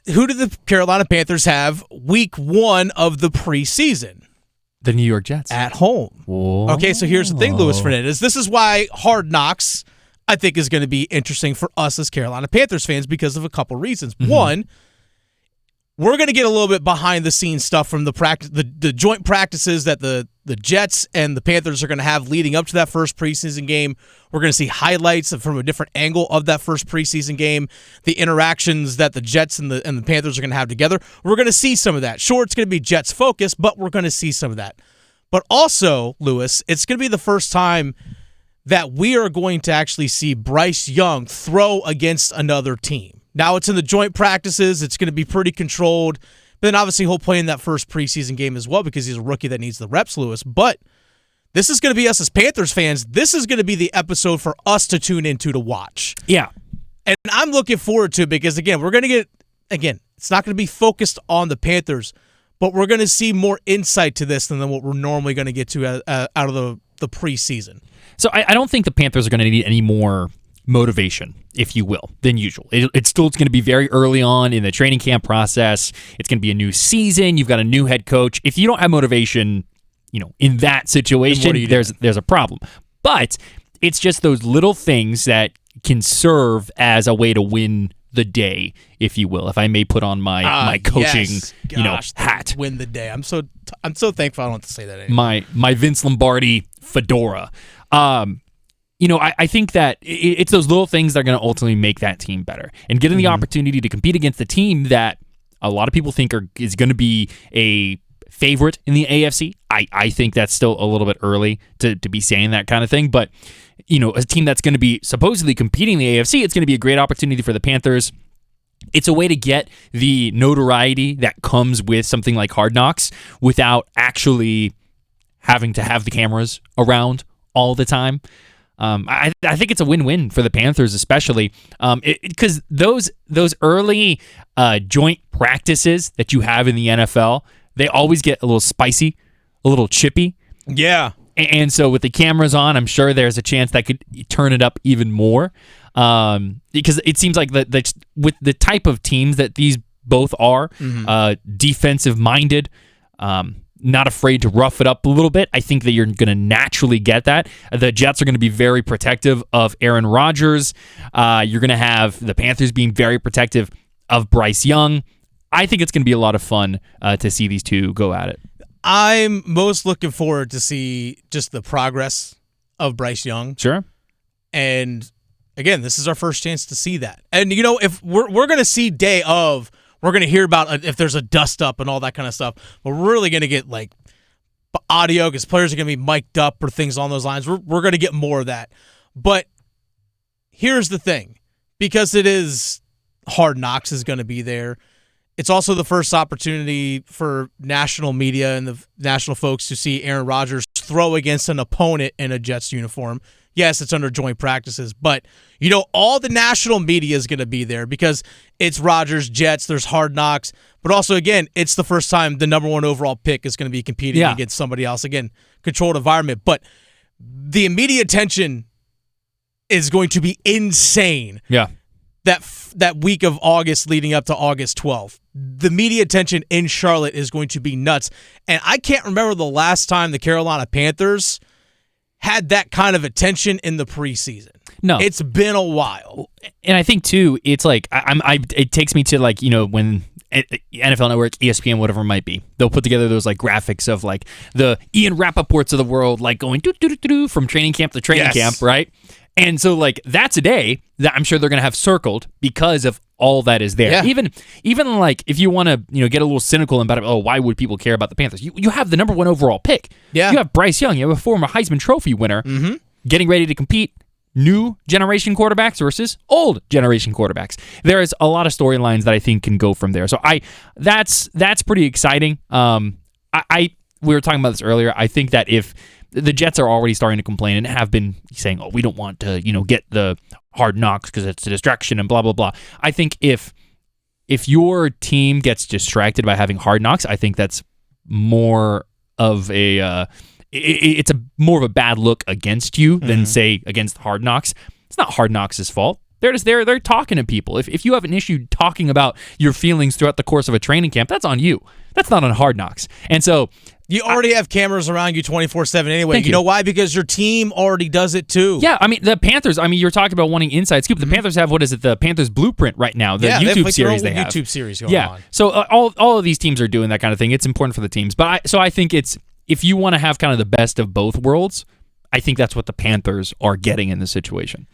who do the Carolina Panthers have week 1 of the preseason? The New York Jets. At home. Whoa. Okay, so here's the thing, Louis Fernandez. This is why Hard Knocks, I think, is going to be interesting for us as Carolina Panthers fans because of a couple reasons. Mm-hmm. One, we're going to get a little bit behind-the-scenes stuff from the joint practices that the Jets and the Panthers are going to have leading up to that first preseason game. We're going to see highlights from a different angle of that first preseason game, the interactions that the Jets and the Panthers are going to have together. We're going to see some of that. Sure, it's going to be Jets-focused, but we're going to see some of that. But also, Louis, it's going to be the first time that we are going to actually see Bryce Young throw against another team. Now it's in the joint practices. It's going to be pretty controlled. But then obviously he'll play in that first preseason game as well because he's a rookie that needs the reps, Louis. But this is going to be us as Panthers fans. This is going to be the episode for us to tune into to watch. Yeah. And I'm looking forward to it because, again, we're going to get, it's not going to be focused on the Panthers, but we're going to see more insight to this than what we're normally going to get to out of the preseason. So I don't think the Panthers are going to need any more motivation, if you will, than usual. It's going to be very early on in the training camp process. It's going to be a new season. You've got a new head coach. If you don't have motivation, in that situation, there's a problem. But it's just those little things that can serve as a way to win the day, if you will. If I may put on my coaching, hat. Win the day. I'm so thankful I don't have to say that anymore. My Vince Lombardi fedora. I think that it's those little things that are going to ultimately make that team better. And getting the opportunity to compete against the team that a lot of people think is going to be a favorite in the AFC. I think that's still a little bit early to be saying that kind of thing. But, a team that's going to be supposedly competing in the AFC, it's going to be a great opportunity for the Panthers. It's a way to get the notoriety that comes with something like Hard Knocks without actually having to have the cameras around all the time. I think it's a win-win for the Panthers, especially because those early joint practices that you have in the NFL, they always get a little spicy, a little chippy. Yeah. And so with the cameras on, I'm sure there's a chance that could turn it up even more. Because it seems like with the type of teams that these both are, defensive-minded, not afraid to rough it up a little bit. I think that you're going to naturally get that. The Jets are going to be very protective of Aaron Rodgers. You're going to have the Panthers being very protective of Bryce Young. I think it's going to be a lot of fun to see these two go at it. I'm most looking forward to see just the progress of Bryce Young. Sure. And again, this is our first chance to see that. And if we're going to see day of, we're going to hear about if there's a dust up and all that kind of stuff. But we're really going to get audio because players are going to be mic'd up or things along those lines. We're going to get more of that. But here's the thing. Because it is Hard Knocks is going to be there, it's also the first opportunity for national media and the national folks to see Aaron Rodgers throw against an opponent in a Jets uniform. Yes, it's under joint practices, but all the national media is going to be there because it's Rodgers, Jets, there's Hard Knocks, but also, again, it's the first time the number 1 overall pick is going to be competing against somebody else. Again, controlled environment, but the media attention is going to be insane. Yeah. That week of August leading up to August 12th. The media attention in Charlotte is going to be nuts. And I can't remember the last time the Carolina Panthers had that kind of attention in the preseason. No. It's been a while. And I think, too, it's like, it takes me to, when NFL Network, ESPN, whatever it might be, they'll put together those, graphics of, the Ian Rappaports of the world, going doo-doo-doo-doo from training camp to training camp, right? And so, that's a day that I'm sure they're going to have circled because of all that is there. Yeah. Even if you want to, get a little cynical about it, why would people care about the Panthers? You have the number 1 overall pick. Yeah. You have Bryce Young. You have a former Heisman Trophy winner getting ready to compete. New generation quarterbacks versus old generation quarterbacks. There is a lot of storylines that I think can go from there. So that's pretty exciting. We were talking about this earlier. I think that if the Jets are already starting to complain and have been saying, we don't want to, get the Hard Knocks because it's a distraction and blah, blah, blah. I think if your team gets distracted by having Hard Knocks, I think that's more of more of a bad look against you than, say, against Hard Knocks. It's not Hard Knocks' fault. They're just there. They're talking to people. If you have an issue talking about your feelings throughout the course of a training camp, that's on you. That's not on Hard Knocks. And so you already have cameras around you 24/7 anyway. Thank You know why? Because your team already does it too. Yeah, I mean, the Panthers, you're talking about wanting inside scoop. The Panthers have, the Panthers Blueprint right now, the YouTube series they have. YouTube series going on. So all of these teams are doing that kind of thing. It's important for the teams. But I think if you want to have kind of the best of both worlds, I think that's what the Panthers are getting in this situation.